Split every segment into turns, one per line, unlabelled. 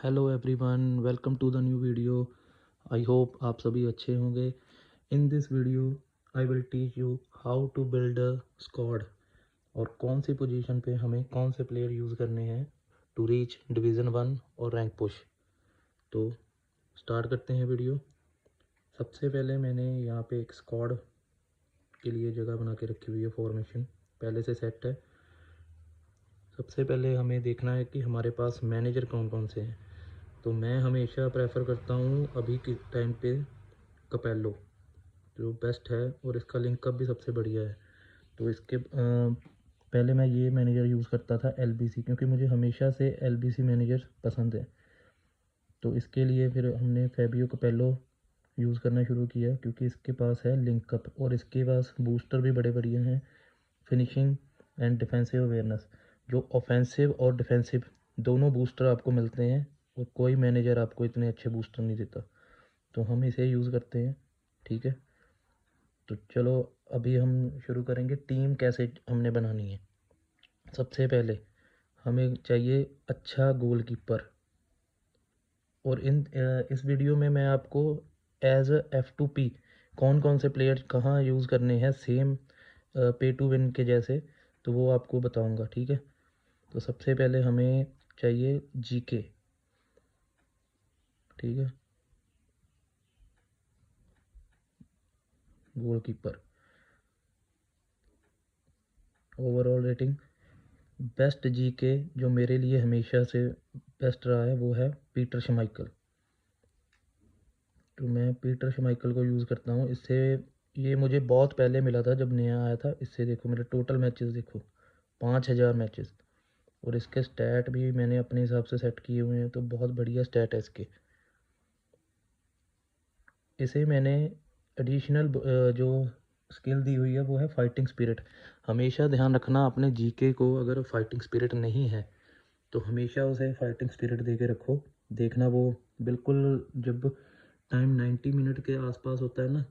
Hello everyone, welcome to the new video. I hope आप सभी अच्छे होंगे। In this video I will teach you how to build a squad और कौन सी position पे हमें कौन से प्लेयर यूज़ करने हैं टू रीच डिवीज़न 1 और रैंक पुश। तो स्टार्ट करते हैं वीडियो। सबसे पहले मैंने यहाँ पे एक स्क्वाड के लिए जगह बना के रखी हुई है, फॉर्मेशन पहले से सेट है। सबसे पहले हमें देखना है कि हमारे पास मैनेजर कौन कौन से हैं। तो मैं हमेशा प्रेफर करता हूँ अभी के टाइम पे कपेलो, जो बेस्ट है और इसका लिंकअप भी सबसे बढ़िया है। तो इसके पहले मैं ये मैनेजर यूज़ करता था एलबीसी, क्योंकि मुझे हमेशा से एलबीसी मैनेजर पसंद है। तो इसके लिए फिर हमने फैबियो कपेलो यूज़ करना शुरू किया, क्योंकि इसके पास है लिंकअप और इसके पास बूस्टर भी बड़े बढ़िया हैं, फिनिशिंग एंड डिफेंसिव अवेयरनेस। जो ऑफेंसिव और डिफेंसिव दोनों बूस्टर आपको मिलते हैं और कोई मैनेजर आपको इतने अच्छे बूस्टर नहीं देता, तो हम इसे यूज़ करते हैं। ठीक है, तो चलो अभी हम शुरू करेंगे टीम कैसे हमने बनानी है। सबसे पहले हमें चाहिए अच्छा गोलकीपर, और इस वीडियो में मैं आपको एज F2P कौन कौन से प्लेयर कहाँ यूज़ करने हैं, सेम पे टू विन के जैसे, तो वो आपको बताऊंगा। ठीक है, तो सबसे पहले हमें चाहिए जीके। ठीक है, goalkeeper overall rating best GK जो मेरे लिए हमेशा से बेस्ट रहा है वो है पीटर शमाइकल। तो मैं पीटर शमाइकल को यूज़ करता हूँ। इससे ये मुझे बहुत पहले मिला था जब नया आया था। इससे देखो मेरे टोटल मैचेस देखो 5000 मैचेस, और इसके स्टैट भी मैंने अपने हिसाब से सेट किए हुए हैं, तो बहुत बढ़िया स्टैट है इसके। इसे मैंने एडिशनल जो स्किल दी हुई है वो है फाइटिंग स्पिरिट। हमेशा ध्यान रखना अपने जीके को, अगर फाइटिंग स्पिरिट नहीं है तो हमेशा उसे फाइटिंग स्पिरिट दे के रखो। देखना वो बिल्कुल जब टाइम 90 मिनट के आसपास होता है ना,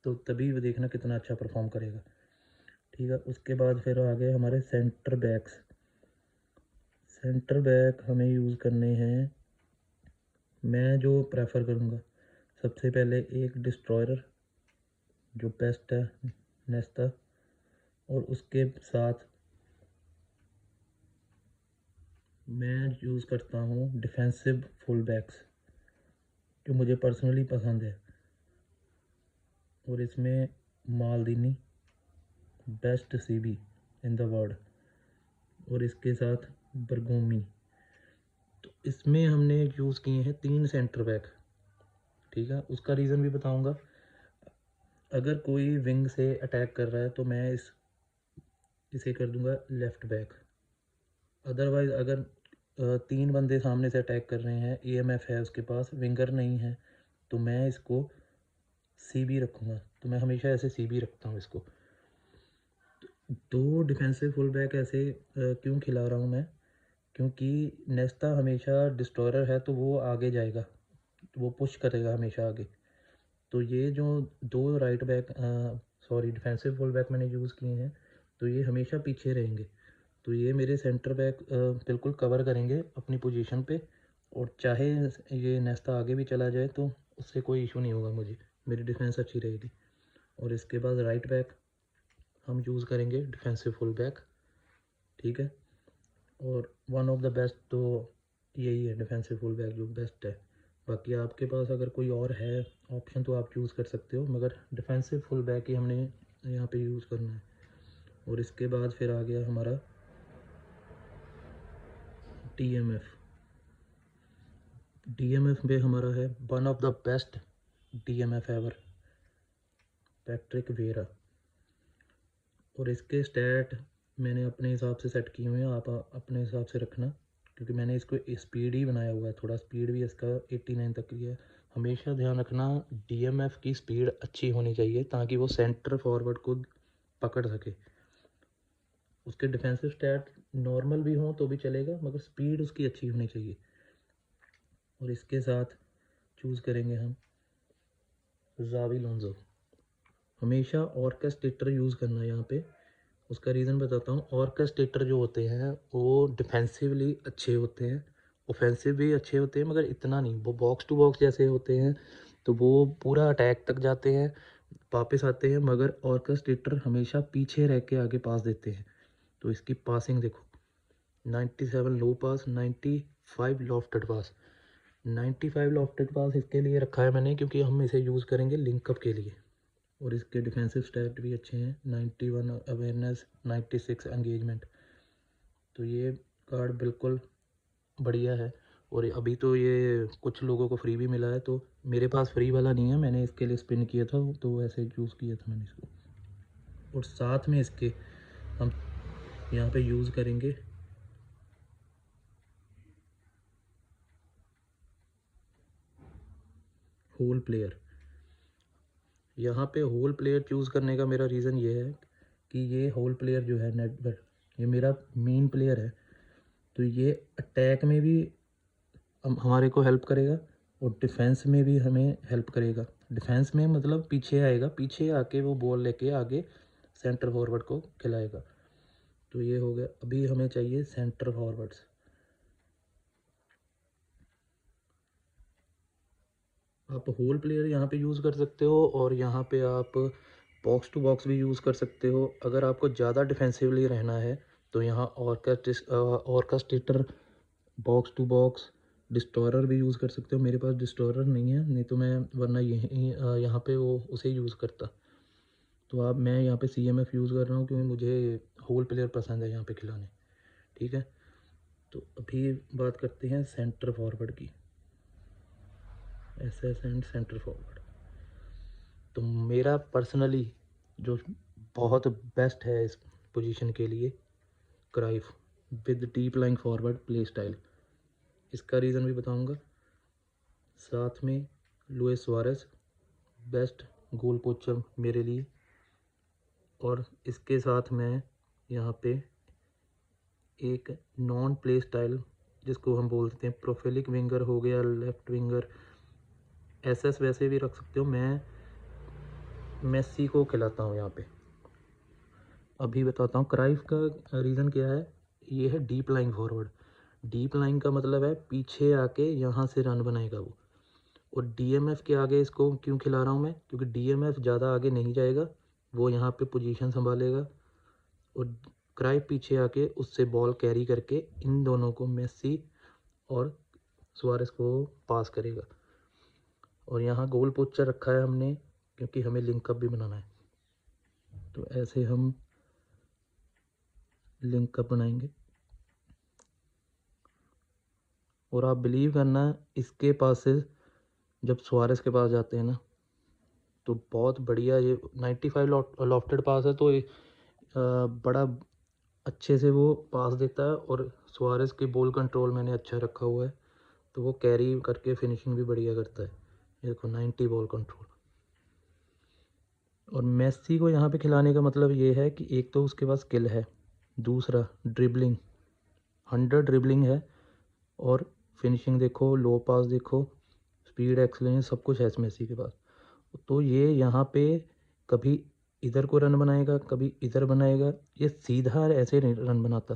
तो तभी वो देखना कितना अच्छा परफॉर्म करेगा। ठीक है, उसके बाद फिर आ गए हमारे सेंटर बैक्स। सेंटर बैक हमें यूज़ करने हैं, मैं जो प्रेफर करूँगा सबसे पहले एक डिस्ट्रॉयर जो बेस्ट है, नेस्ता, और उसके साथ मैं यूज़ करता हूँ डिफेंसिव फुल बैक्स जो मुझे पर्सनली पसंद है, और इसमें Maldini best CB in the world, और इसके साथ बरगोमी। तो इसमें हमने यूज़ किए हैं 3 सेंटर बैक। ठीक है, उसका रीज़न भी बताऊंगा। अगर कोई विंग से अटैक कर रहा है तो मैं इसे कर दूंगा लेफ़्ट बैक। अदरवाइज़ अगर 3 बंदे सामने से अटैक कर रहे हैं, ईएमएफ है उसके पास, विंगर नहीं है, तो मैं इसको सीबी रखूँगा। तो मैं हमेशा ऐसे सीबी रखता हूँ इसको। दो डिफेंसिव फुल बैक ऐसे क्यों खिला रहा हूँ मैं, क्योंकि नेस्ता हमेशा डिस्ट्रॉयर है तो वो आगे जाएगा, तो वो पुश करेगा हमेशा आगे। तो ये जो दो right back sorry defensive full back मैंने यूज़ किए हैं, तो ये हमेशा पीछे रहेंगे। तो ये मेरे सेंटर बैक बिल्कुल कवर करेंगे अपनी पोजीशन पे, और चाहे ये नेस्ता आगे भी चला जाए तो उससे कोई इशू नहीं होगा मुझे, मेरी डिफेंस अच्छी रहेगी। और इसके बाद राइट बैक हम यूज़ करेंगे डिफेंसिव फुल बैक। ठीक है, और वन ऑफ द बेस्ट तो यही है डिफेंसिव फुल बैक जो बेस्ट है। बाकी आपके पास अगर कोई और है ऑप्शन तो आप चूज़ कर सकते हो, मगर डिफेंसिव फुल बैक ही हमने यहाँ पे यूज़ करना है। और इसके बाद फिर आ गया हमारा डीएमएफ। डीएमएफ में हमारा है one of the best DMF ever, Patrick Vieira. और इसके स्टैट मैंने अपने हिसाब से सेट किए हुए हैं, आप अपने हिसाब से रखना, क्योंकि मैंने इसको स्पीड ही बनाया हुआ है, थोड़ा स्पीड भी इसका 89 तक की है। हमेशा ध्यान रखना डीएमएफ की स्पीड अच्छी होनी चाहिए ताकि वो सेंटर फॉरवर्ड को पकड़ सके। उसके डिफेंसिव स्टैट नॉर्मल भी हों तो भी चलेगा, मगर स्पीड उसकी अच्छी होनी चाहिए। और इसके साथ चूज़ करेंगे हम ज़ावी लोंजो। हमेशा ऑर्केस्ट्रेटर यूज़ करना है यहाँ पे। उसका रीज़न बताता हूँ। ऑर्केस्ट्रेटर जो होते हैं वो डिफेंसिवली अच्छे होते हैं ऑफेंसिव भी अच्छे होते हैं मगर इतना नहीं, वो बॉक्स टू बॉक्स जैसे होते हैं तो वो पूरा अटैक तक जाते हैं, वापस आते हैं, मगर ऑर्केस्ट्रेटर हमेशा पीछे रह के आगे पास देते हैं। तो इसकी पासिंग देखो, 97 लो पास, 95 लॉफ्टेड पास। 95 लॉफ्टेड पास इसके लिए रखा है मैंने क्योंकि हम इसे यूज़ करेंगे लिंकअप के लिए। और इसके डिफेंसिव स्टैट भी अच्छे हैं, 91 अवेयरनेस, 96 एंगेजमेंट। तो ये कार्ड बिल्कुल बढ़िया है। और अभी तो ये कुछ लोगों को फ्री भी मिला है, तो मेरे पास फ्री वाला नहीं है, मैंने इसके लिए स्पिन किया था तो ऐसे यूज़ किया था मैंने इसको। और साथ में इसके हम यहाँ पे यूज़ करेंगे होल प्लेयर। यहाँ पे होल प्लेयर चूज़ करने का मेरा रीज़न ये है कि ये होल प्लेयर जो है नेटवर्क, ये मेरा मेन प्लेयर है, तो ये अटैक में भी हमारे को हेल्प करेगा और डिफेंस में भी हमें हेल्प करेगा। डिफेंस में मतलब पीछे आएगा, पीछे आके वो बॉल लेके आगे सेंटर फॉरवर्ड को खिलाएगा। तो ये हो गया। अभी हमें चाहिए सेंटर फॉरवर्ड्स। आप होल प्लेयर यहाँ पे यूज़ कर सकते हो और यहाँ पे आप बॉक्स टू बॉक्स भी यूज़ कर सकते हो। अगर आपको ज़्यादा डिफेंसिवली रहना है तो यहाँ ऑर्केस्ट्रेटर, बॉक्स टू बॉक्स, डिस्टोरर भी यूज़ कर सकते हो। मेरे पास डिस्टोरर नहीं है, नहीं तो मैं वरना यहीं यहाँ पे वो उसे यूज़ करता। तो आप, मैं यहाँ पे CMF यूज़ कर रहा हूँ क्योंकि मुझे होल प्लेयर पसंद है यहाँ पे खिलाने। ठीक है, तो अभी बात करते हैं सेंटर फॉरवर्ड की, SS एंड सेंटर फॉरवर्ड। तो मेरा पर्सनली जो बहुत बेस्ट है इस पोजीशन के लिए, क्राइफ with deep line forward play style. इसका रीज़न भी बताऊंगा। साथ में लुइस सुआरेज, बेस्ट गोल पोचर मेरे लिए। और इसके साथ मैं यहाँ पे एक नॉन प्ले स्टाइल जिसको हम बोलते हैं प्रोफिलिक विंगर हो गया, लेफ्ट विंगर, SS वैसे भी रख सकते हो, मैं मेसी को खिलाता हूँ यहाँ पे। अभी बताता हूँ क्राइफ का रीज़न क्या है। ये है deep line forward. Deep line का मतलब है पीछे आके यहाँ से रन बनाएगा वो। और DMF के आगे इसको क्यों खिला रहा हूँ मैं, क्योंकि DMF ज़्यादा आगे नहीं जाएगा, वो यहाँ पे पोजीशन संभालेगा और क्राइफ पीछे आके उससे बॉल कैरी करके इन दोनों को, मेसी और सुआरेज को पास करेगा। और यहाँ गोल पोस्टर रखा है हमने क्योंकि हमें लिंकअप भी बनाना है। तो ऐसे हम लिंकअप बनाएंगे। और आप बिलीव करना, इसके पास से जब सुआरेज के पास जाते हैं ना तो बहुत बढ़िया, ये 95 लॉफ्टेड पास है तो बड़ा अच्छे से वो पास देता है। और सुआरेज के बॉल कंट्रोल मैंने अच्छा रखा हुआ है तो वो कैरी करके फिनिशिंग भी बढ़िया करता है। ये देखो 90 बॉल कंट्रोल। और मेसी को यहाँ पे खिलाने का मतलब ये है कि एक तो उसके पास स्किल है, दूसरा ड्रिबलिंग, 100 ड्रिबलिंग है। और फिनिशिंग देखो, लो पास देखो, स्पीड, एक्सलेंस, सब कुछ है मेसी के पास। तो ये यहाँ पे कभी इधर को रन बनाएगा, कभी इधर बनाएगा, ये सीधा ऐसे नहीं रन बनाता।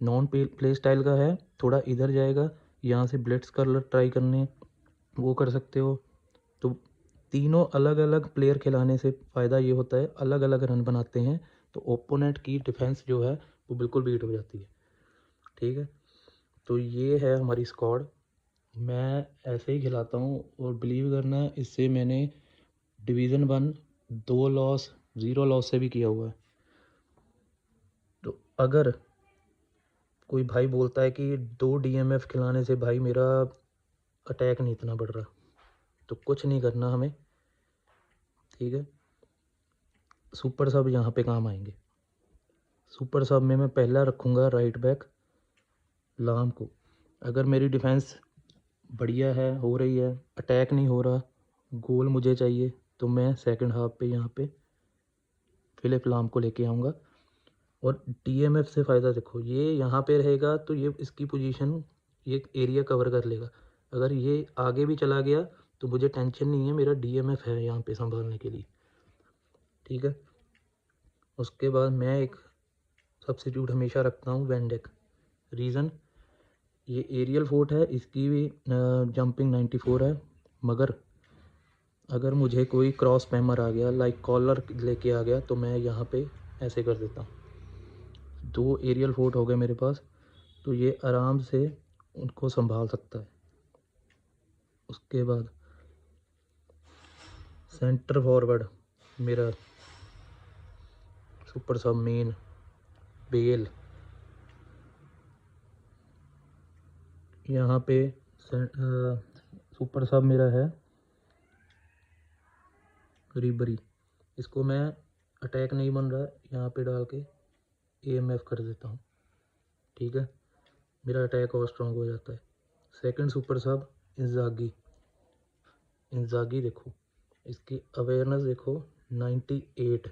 नॉन प्ले स्टाइल का है, थोड़ा इधर जाएगा, यहाँ से ब्लिट्स कर ट्राई करने वो कर सकते हो। तो तीनों अलग अलग प्लेयर खिलाने से फ़ायदा ये होता है, अलग अलग रन बनाते हैं तो ओपोनेंट की डिफेंस जो है वो बिल्कुल बीट हो जाती है। ठीक है, तो ये है हमारी स्क्वाड। मैं ऐसे ही खिलाता हूँ और बिलीव करना, इससे मैंने डिवीज़न 1 2 लॉस 0 लॉस से भी किया हुआ है। तो अगर कोई भाई बोलता है कि 2 DMF खिलाने से भाई मेरा अटैक नहीं इतना बढ़ रहा, तो कुछ नहीं करना हमें। ठीक है, सुपर सब यहाँ पे काम आएंगे। सुपर सब में मैं पहला रखूँगा राइट बैक लाम को। अगर मेरी डिफेंस बढ़िया है, हो रही है, अटैक नहीं हो रहा, गोल मुझे चाहिए, तो मैं सेकंड हाफ पे यहाँ पे फिलिप लाम को लेके आऊँगा। और DMF से फ़ायदा देखो, ये यहाँ पे रहेगा तो ये इसकी पोजीशन, ये एरिया कवर कर लेगा। अगर ये आगे भी चला गया तो मुझे टेंशन नहीं है, मेरा DMF है यहाँ पे संभालने के लिए। ठीक है, उसके बाद मैं एक सब्स्टिट्यूट हमेशा रखता हूँ, वैन डाइक। रीज़न, ये एरियल फोर्ट है, इसकी भी जंपिंग 94 है, मगर अगर मुझे कोई क्रॉस स्पैमर आ गया, लाइक कॉलर लेके आ गया, तो मैं यहाँ पे ऐसे कर देता हूँ। 2 एरियल फोर्ट हो गए मेरे पास, तो ये आराम से उनको संभाल सकता है। उसके बाद सेंटर फॉरवर्ड मेरा सुपर सब मेन बेल, यहाँ पे सुपर सब मेरा है रिबरी। इसको मैं अटैक नहीं बन रहा, यहाँ पे डाल के AMF कर देता हूँ, ठीक है, मेरा अटैक और स्ट्रॉन्ग हो जाता है। सेकंड सुपर सब इंजागी। इंजागी देखो, इसकी अवेयरनेस देखो 98,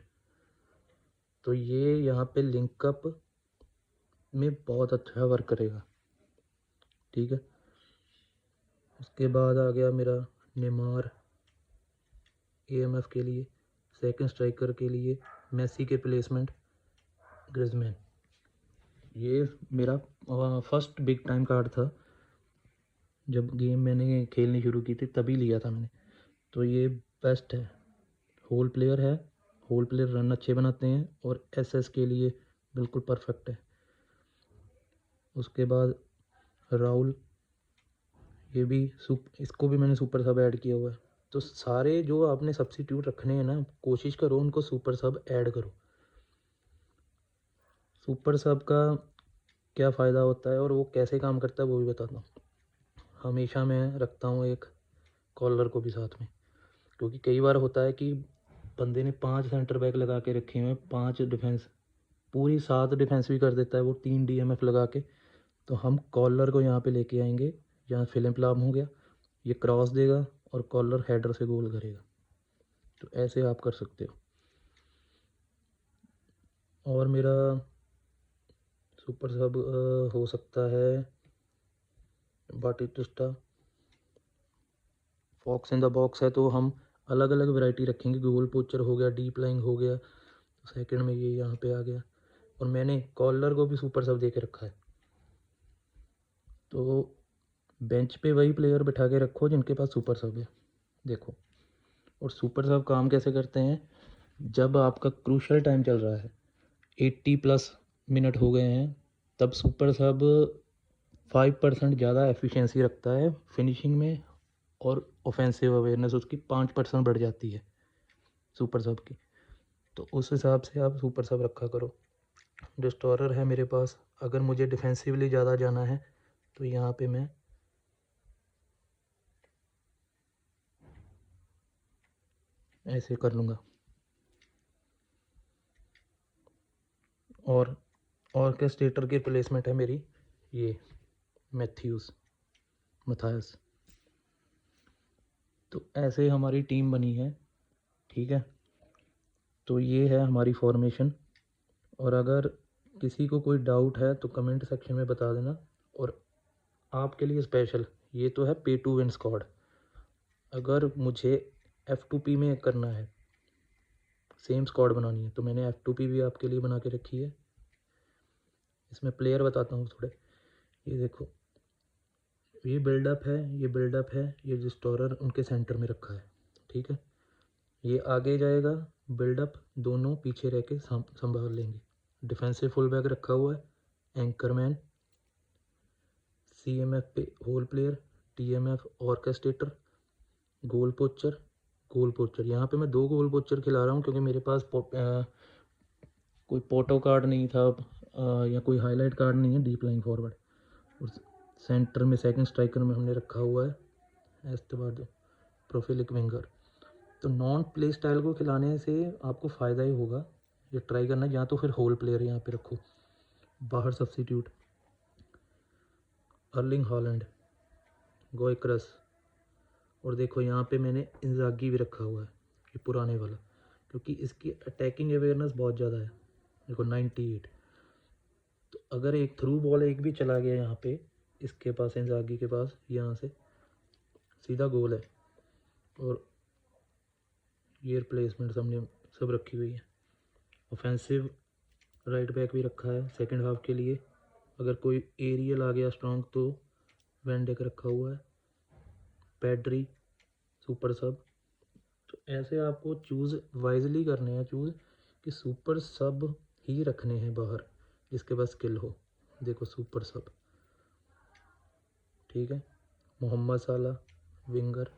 तो ये यहाँ पे लिंकअप में बहुत अच्छा वर्क करेगा, ठीक है। उसके बाद आ गया मेरा नेमार AMF के लिए। सेकंड स्ट्राइकर के लिए मेसी के प्लेसमेंट ग्रिजमैन। ये मेरा फर्स्ट बिग टाइम कार्ड था, जब गेम मैंने खेलनी शुरू की थी तभी लिया था मैंने, तो ये बेस्ट है। होल प्लेयर है, होल प्लेयर रन अच्छे बनाते हैं और SS के लिए बिल्कुल परफेक्ट है। उसके बाद राहुल, ये भी इसको भी मैंने सुपर सब ऐड किया हुआ है। तो सारे जो आपने सब्स्टिट्यूट रखने हैं ना, कोशिश करो उनको सुपर सब ऐड करो। सुपर सब का क्या फ़ायदा होता है और वो कैसे काम करता है वो भी बताता हूँ। हमेशा मैं रखता हूँ एक कॉलर को भी साथ में, क्योंकि कई बार होता है कि बंदे ने 5 सेंटर बैक लगा के रखे हुए हैं, 5 डिफेंस, पूरी 7 डिफेंस भी कर देता है वो 3 DMF लगा के। तो हम कॉलर को यहाँ पे लेके आएंगे, यहाँ फिलिप लाम हो गया, ये क्रॉस देगा और कॉलर हेडर से गोल करेगा। तो ऐसे आप कर सकते हो। और मेरा सुपर सब हो सकता है बाटिस्टा। फॉक्स इन द बॉक्स है, तो हम अलग अलग वैरायटी रखेंगे। गोल पोचर हो गया, डीप लाइंग हो गया, सेकंड में ये यहाँ पे आ गया। और मैंने कॉलर को भी सुपर सब दे के रखा है। तो बेंच पे वही प्लेयर बिठा के रखो जिनके पास सुपर सब है, देखो। और सुपर सब काम कैसे करते हैं, जब आपका क्रूशल टाइम चल रहा है, 80+ मिनट हो गए हैं, तब सुपर सब 5% ज़्यादा एफिशिएंसी रखता है फिनिशिंग में, और ऑफेंसिव अवेयरनेस उसकी 5% बढ़ जाती है सुपर सब की। तो उस हिसाब से आप सुपर सब रखा करो। डिस्टोरर है मेरे पास, अगर मुझे डिफेंसिवली ज़्यादा जाना है तो यहाँ पे मैं ऐसे कर लूँगा। और ऑर्केस्ट्रेटर की प्लेसमेंट है मेरी ये मैथायस। तो ऐसे हमारी टीम बनी है, ठीक है। तो ये है हमारी फॉर्मेशन। और अगर किसी को कोई डाउट है तो कमेंट सेक्शन में बता देना। और आपके लिए स्पेशल, ये तो है पे टू विन स्क्वाड। अगर मुझे F2P में करना है, सेम स्क्वाड बनानी है, तो मैंने F2P भी आपके लिए बना के रखी है। इसमें प्लेयर बताता हूँ थोड़े। ये देखो, ये बिल्डअप है, ये बिल्डअप है, ये डिस्टोरर उनके सेंटर में रखा है, ठीक है। ये आगे जाएगा, बिल्डअप दोनों पीछे रह के संभाल लेंगे। डिफेंसिव फुल बैक रखा हुआ है, एंकरमैन, CMF पे होल प्लेयर, TMF ऑर्केस्ट्रेटर, गोल पोचर। गोल पोचर यहाँ पे मैं 2 गोल पोचर खिला रहा हूँ, क्योंकि मेरे पास कोई फोटो कार्ड नहीं था, या कोई हाईलाइट कार्ड नहीं है डीप लाइन फॉरवर्ड। और सेंटर में सेकंड स्ट्राइकर में हमने रखा हुआ है एस्तेबादो, प्रोफिलिक विंगर। तो नॉन प्ले स्टाइल को खिलाने से आपको फ़ायदा ही होगा, ये ट्राई करना, या तो फिर होल प्लेयर यहाँ पे रखो। बाहर सब्स्टिट्यूट अर्लिंग हॉलैंड, गोयक्रस। और देखो यहाँ पे मैंने इंजागी भी रखा हुआ है, ये पुराने वाला, क्योंकि इसकी अटैकिंग अवेयरनेस बहुत ज़्यादा है, देखो 98। तो अगर एक थ्रू बॉल एक भी चला गया यहाँ पे, इसके पास, इंजागी के पास, यहाँ से सीधा गोल है। और ये रिप्लेसमेंट हमने सब रखी हुई है। ऑफेंसिव राइट बैक भी रखा है सेकंड हाफ के लिए, अगर कोई एरियल आ गया स्ट्रॉन्ग तो वेंडेक रखा हुआ है, पैड्री, सुपर सब। तो ऐसे आपको चूज़ वाइजली करने हैं, चूज़ कि सुपर सब ही रखने हैं बाहर जिसके पास स्किल हो। देखो सुपर सब, ठीक है। मोहम्मद साला विंगर,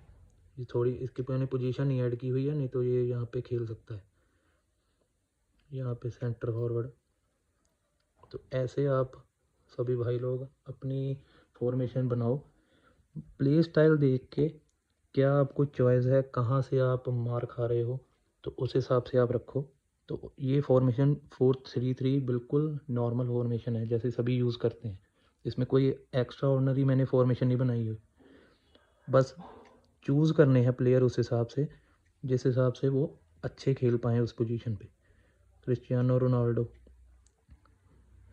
ये थोड़ी इसके मैंने पोजीशन नहीं ऐड की हुई है, नहीं तो ये यहाँ पे खेल सकता है, यहाँ पे सेंटर फॉरवर्ड। तो ऐसे आप सभी भाई लोग अपनी फॉर्मेशन बनाओ, प्ले स्टाइल देख के क्या आपको चॉइस है, कहाँ से आप मार खा रहे हो, तो उस हिसाब से आप रखो। तो ये फॉर्मेशन 4-3-3 बिल्कुल नॉर्मल फॉर्मेशन है जैसे सभी यूज़ करते हैं, इसमें कोई एक्स्ट्रा ऑर्डनरी मैंने फॉर्मेशन नहीं बनाई हुई। बस चूज़ करने हैं प्लेयर उस हिसाब से जिस हिसाब से वो अच्छे खेल पाएँ उस पोजीशन पे। क्रिस्टियानो रोनाल्डो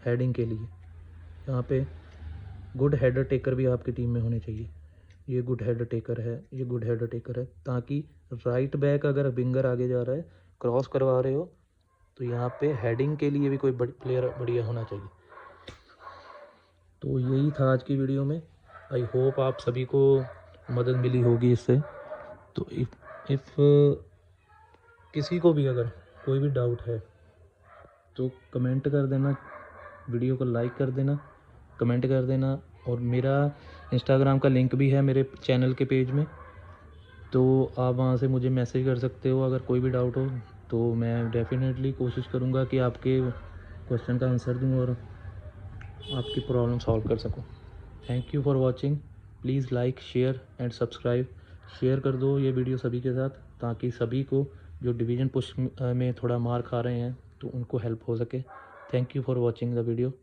हेडिंग के लिए, यहाँ पे गुड हेडर टेकर भी आपकी टीम में होने चाहिए। ये गुड हेडर टेकर है, ये गुड हेडर टेकर है, ताकि राइट बैक अगर विंगर आगे जा रहा है, क्रॉस करवा रहे हो, तो यहाँ पे हेडिंग के लिए भी कोई प्लेयर बढ़िया होना चाहिए। तो यही था आज की वीडियो में। आई होप आप सभी को मदद मिली होगी इससे। तो इफ़ किसी को भी अगर कोई भी डाउट है तो कमेंट कर देना, वीडियो को लाइक कर देना, कमेंट कर देना। और मेरा इंस्टाग्राम का लिंक भी है मेरे चैनल के पेज में, तो आप वहाँ से मुझे मैसेज कर सकते हो अगर कोई भी डाउट हो। तो मैं डेफिनेटली कोशिश करूँगा कि आपके क्वेश्चन का आंसर दूँ और आपकी प्रॉब्लम सॉल्व कर सकूँ। Thank you for watching. Please like, share and subscribe. Share कर दो ये वीडियो सभी के साथ, ताकि सभी को जो डिवीज़न पुश में थोड़ा मार खा रहे हैं तो उनको हेल्प हो सके। Thank you for watching the video.